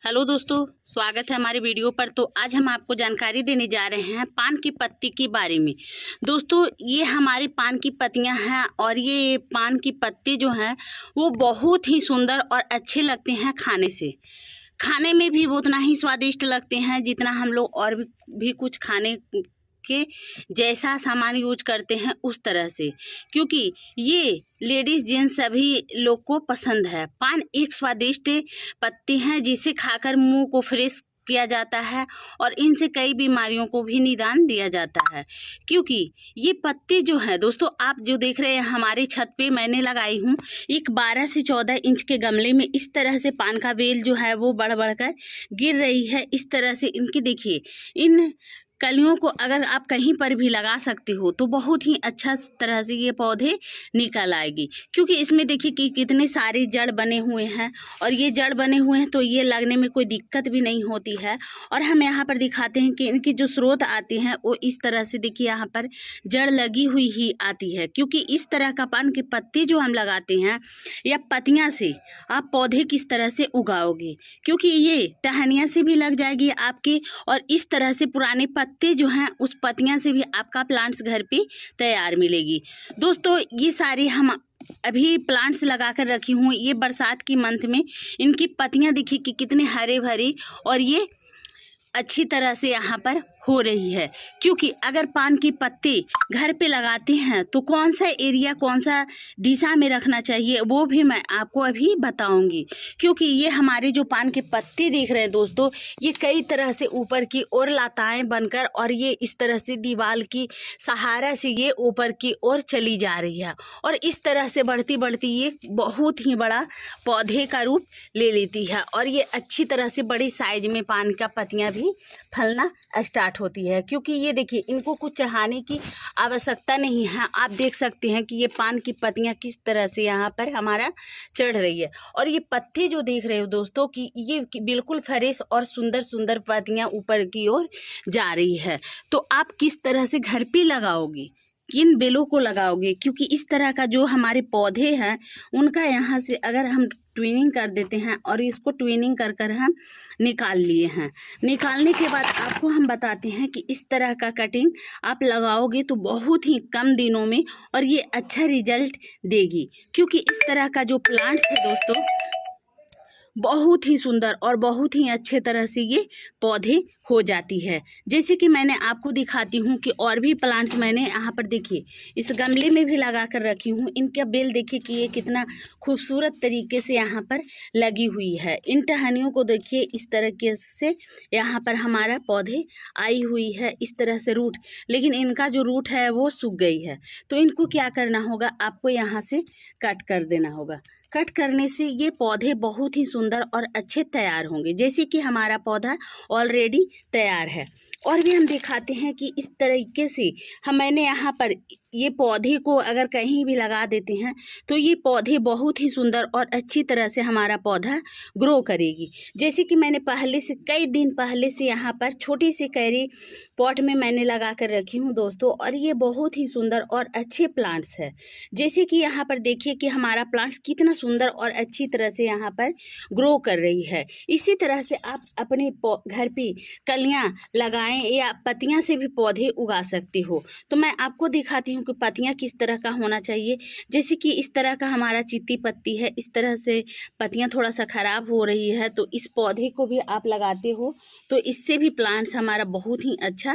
Hello दोस्तों, स्वागत है हमारी वीडियो पर। तो आज हम आपको जानकारी देने जा रहे हैं पान की पत्ती के बारे में। दोस्तों, ये हमारी पान की पत्तियां हैं और ये पान की पत्ती जो हैं वो बहुत ही सुंदर और अच्छे लगते हैं खाने से। खाने में भी वो उतना ही स्वादिष्ट लगते हैं जितना हम लोग और भी कुछ खाने के जैसा सामान यूज करते हैं उस तरह से, क्योंकि ये लेडीज जेंट्स सभी लोग को पसंद है। पान एक स्वादिष्ट पत्ती है जिसे खाकर मुंह को फ्रेश किया जाता है और इनसे कई बीमारियों को भी निदान दिया जाता है। क्योंकि ये पत्ती जो है दोस्तों, आप जो देख रहे हैं हमारी छत पे मैंने लगाई हूँ एक 12 से 14 इंच के गमले में। इस तरह से पान का बेल जो है वो बढ़ बढ़कर गिर रही है। इस तरह से इनकी देखिए, इन कलियों को अगर आप कहीं पर भी लगा सकते हो तो बहुत ही अच्छा तरह से ये पौधे निकल आएगी। क्योंकि इसमें देखिए कि कितने सारे जड़ बने हुए हैं और ये जड़ बने हुए हैं तो ये लगने में कोई दिक्कत भी नहीं होती है। और हम यहाँ पर दिखाते हैं कि इनकी जो स्रोत आते हैं वो इस तरह से देखिए यहाँ पर जड़ लगी हुई ही आती है। क्योंकि इस तरह का पान की पत्ती जो हम लगाते हैं या पत्तियाँ से आप पौधे किस तरह से उगाओगे, क्योंकि ये टहनियाँ से भी लग जाएगी आपके और इस तरह से पुराने पत्ते जो हैं उस पत्तियां से भी आपका प्लांट्स घर पे तैयार मिलेगी। दोस्तों, ये सारी हम अभी प्लांट्स लगा कर रखी हूँ। ये बरसात की मंथ में इनकी पत्तियां देखिए कि कितने हरे भरे और ये अच्छी तरह से यहाँ पर हो रही है। क्योंकि अगर पान की पत्ती घर पे लगाते हैं तो कौन सा एरिया कौन सा दिशा में रखना चाहिए वो भी मैं आपको अभी बताऊंगी। क्योंकि ये हमारे जो पान के पत्ती देख रहे हैं दोस्तों, ये कई तरह से ऊपर की ओर लताएं बनकर और ये इस तरह से दीवार की सहारा से ये ऊपर की ओर चली जा रही है और इस तरह से बढ़ती बढ़ती ये बहुत ही बड़ा पौधे का रूप ले लेती है और ये अच्छी तरह से बड़ी साइज में पान का पत्तियां भी फलना स्टार्ट होती है। क्योंकि ये देखिए, इनको कुछ चढ़ाने की आवश्यकता नहीं है। आप देख सकते हैं कि ये पान की पत्तियां किस तरह से यहाँ पर हमारा चढ़ रही है और ये पत्ते जो देख रहे हो दोस्तों कि ये बिल्कुल फ्रेश और सुंदर सुंदर पत्तियां ऊपर की ओर जा रही है। तो आप किस तरह से घर पे लगाओगे, किन बेलों को लगाओगे, क्योंकि इस तरह का जो हमारे पौधे हैं उनका यहाँ से अगर हम ट्विनिंग कर देते हैं और इसको ट्विनिंग कर कर हम निकाल लिए हैं। निकालने के बाद आपको हम बताते हैं कि इस तरह का कटिंग आप लगाओगे तो बहुत ही कम दिनों में और ये अच्छा रिजल्ट देगी। क्योंकि इस तरह का जो प्लांट्स है दोस्तों बहुत ही सुंदर और बहुत ही अच्छे तरह से ये पौधे हो जाती है। जैसे कि मैंने आपको दिखाती हूँ कि और भी प्लांट्स मैंने यहाँ पर देखिए इस गमले में भी लगा कर रखी हूँ। इनका बेल देखिए कि ये कितना खूबसूरत तरीके से यहाँ पर लगी हुई है। इन टहनियों को देखिए इस तरीके से यहाँ पर हमारा पौधे आई हुई है, इस तरह से रूट। लेकिन इनका जो रूट है वो सूख गई है तो इनको क्या करना होगा, आपको यहाँ से कट कर देना होगा। कट करने से ये पौधे बहुत ही सुंदर और अच्छे तैयार होंगे। जैसे कि हमारा पौधा ऑलरेडी तैयार है। और भी हम दिखाते हैं कि इस तरीके से मैंने यहाँ पर ये पौधे को अगर कहीं भी लगा देते हैं तो ये पौधे बहुत ही सुंदर और अच्छी तरह से हमारा पौधा ग्रो करेगी। जैसे कि मैंने पहले से कई दिन पहले से यहाँ पर छोटी सी कैरी पॉट में मैंने लगा कर रखी हूँ दोस्तों और ये बहुत ही सुंदर और अच्छे प्लांट्स है। जैसे कि यहाँ पर देखिए कि हमारा प्लांट्स कितना सुंदर और अच्छी तरह से यहाँ पर ग्रो कर रही है। इसी तरह से आप अपने घर पे कलियाँ लगाएं या पत्तियाँ से भी पौधे उगा सकते हो। तो मैं आपको दिखाती हूँ कि पत्तियाँ किस तरह का होना चाहिए। जैसे कि इस तरह का हमारा चित्ती पत्ती है, इस तरह से पत्तियाँ थोड़ा सा ख़राब हो रही है तो इस पौधे को भी आप लगाते हो तो इससे भी प्लांट्स हमारा बहुत ही अच्छा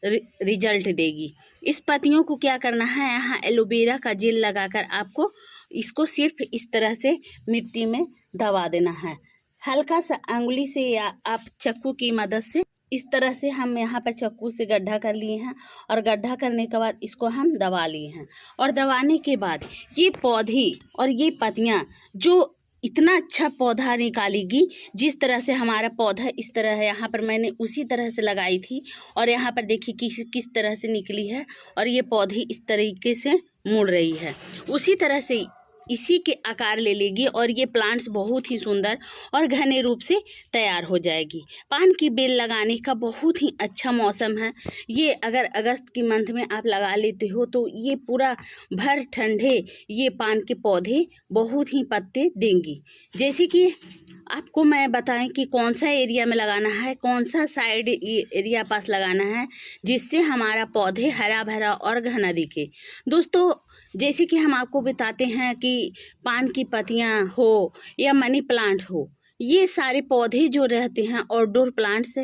रिजल्ट देगी। इस पत्तियों को क्या करना है, यहाँ एलोवेरा का जेल लगाकर आपको इसको सिर्फ इस तरह से मिट्टी में दबा देना है। हल्का सा अंगुली से या आप चाकू की मदद से इस तरह से हम यहाँ पर चाकू से गड्ढा कर लिए हैं और गड्ढा करने के बाद इसको हम दबा लिए हैं। और दबाने के बाद ये पौधे और ये पत्तियाँ जो इतना अच्छा पौधा निकालेगी, जिस तरह से हमारा पौधा इस तरह है यहाँ पर मैंने उसी तरह से लगाई थी और यहाँ पर देखिए किस तरह से निकली है और ये पौधे इस तरीके से मुड़ रही है। उसी तरह से इसी के आकार ले लेगी और ये प्लांट्स बहुत ही सुंदर और घने रूप से तैयार हो जाएगी। पान की बेल लगाने का बहुत ही अच्छा मौसम है ये। अगर अगस्त की मंथ में आप लगा लेते हो तो ये पूरा भर ठंडे ये पान के पौधे बहुत ही पत्ते देंगी। जैसे कि आपको मैं बताएं कि कौन सा एरिया में लगाना है, कौन सा साइड एरिया पास लगाना है, जिससे हमारा पौधे हरा भरा और घना दिखे। दोस्तों, जैसे कि हम आपको बताते हैं कि पान की पत्तियां हो या मनी प्लांट हो, ये सारे पौधे जो रहते हैं आउटडोर प्लांट्स,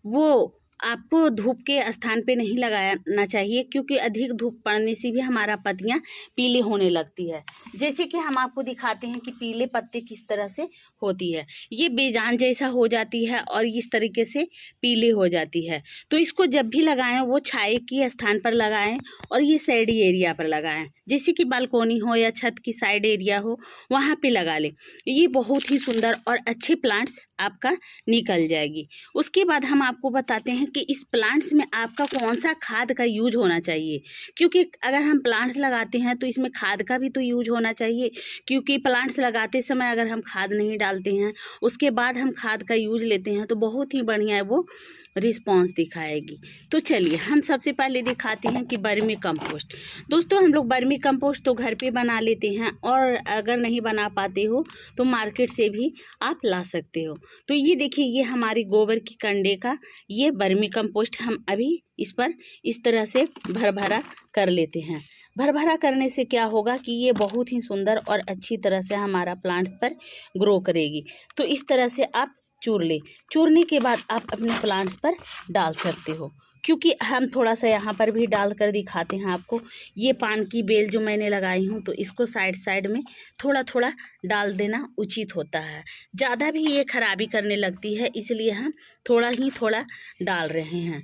वो आपको धूप के स्थान पे नहीं लगाना चाहिए, क्योंकि अधिक धूप पड़ने से भी हमारा पत्तियां पीले होने लगती है। जैसे कि हम आपको दिखाते हैं कि पीले पत्ते किस तरह से होती है, ये बेजान जैसा हो जाती है और इस तरीके से पीले हो जाती है। तो इसको जब भी लगाएं वो छाए के स्थान पर लगाएं और ये साइड एरिया पर लगाएं, जैसे कि बालकोनी हो या छत की साइड एरिया हो, वहाँ पे लगा लें। ये बहुत ही सुंदर और अच्छे प्लांट्स आपका निकल जाएगी। उसके बाद हम आपको बताते हैं कि इस प्लांट्स में आपका कौन सा खाद का यूज होना चाहिए, क्योंकि अगर हम प्लांट्स लगाते हैं तो इसमें खाद का भी तो यूज होना चाहिए। क्योंकि प्लांट्स लगाते समय अगर हम खाद नहीं डालते हैं, उसके बाद हम खाद का यूज लेते हैं, तो बहुत ही बढ़िया वो रिस्पॉन्स दिखाएगी। तो चलिए हम सबसे पहले दिखाते हैं कि बर्मी कंपोस्ट। दोस्तों, हम लोग बर्मी कंपोस्ट तो घर पे बना लेते हैं, और अगर नहीं बना पाते हो तो मार्केट से भी आप ला सकते हो। तो ये देखिए, ये हमारी गोबर की कंडे का ये बर्मी कंपोस्ट हम अभी इस पर इस तरह से भरभरा कर लेते हैं। भरभरा करने से क्या होगा कि ये बहुत ही सुंदर और अच्छी तरह से हमारा प्लांट्स पर ग्रो करेगी। तो इस तरह से आप चूर लें। चूरने के बाद आप अपने प्लांट्स पर डाल सकते हो, क्योंकि हम थोड़ा सा यहाँ पर भी डाल कर दिखाते हैं आपको। ये पान की बेल जो मैंने लगाई हूँ, तो इसको साइड साइड में थोड़ा थोड़ा डाल देना उचित होता है। ज़्यादा भी ये खराबी करने लगती है, इसलिए हम थोड़ा ही थोड़ा डाल रहे हैं,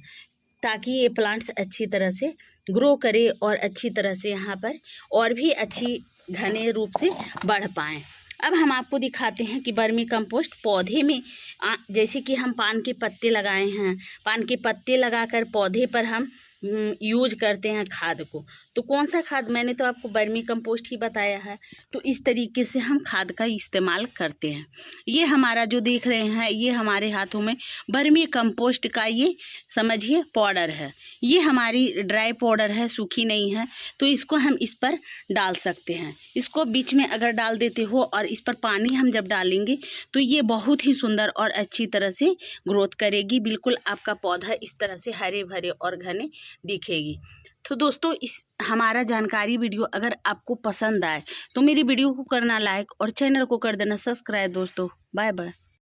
ताकि ये प्लांट्स अच्छी तरह से ग्रो करे और अच्छी तरह से यहाँ पर और भी अच्छी घने रूप से बढ़ पाएँ। अब हम आपको दिखाते हैं कि बर्मी कंपोस्ट पौधे में जैसे कि हम पान के पत्ते लगाए हैं, पान के पत्ते लगाकर पौधे पर हम यूज करते हैं खाद को। तो कौन सा खाद, मैंने तो आपको बर्मी कंपोस्ट ही बताया है। तो इस तरीके से हम खाद का इस्तेमाल करते हैं। ये हमारा जो देख रहे हैं, ये हमारे हाथों में बर्मी कंपोस्ट का ये समझिए पाउडर है। ये हमारी ड्राई पाउडर है, सूखी नहीं है। तो इसको हम इस पर डाल सकते हैं। इसको बीच में अगर डाल देते हो और इस पर पानी हम जब डालेंगे तो ये बहुत ही सुंदर और अच्छी तरह से ग्रोथ करेगी। बिल्कुल आपका पौधा इस तरह से हरे भरे और घने दिखेगी। तो दोस्तों, इस हमारा जानकारी वीडियो अगर आपको पसंद आए तो मेरी वीडियो को करना लाइक और चैनल को कर देना सब्सक्राइब। दोस्तों, बाय बाय।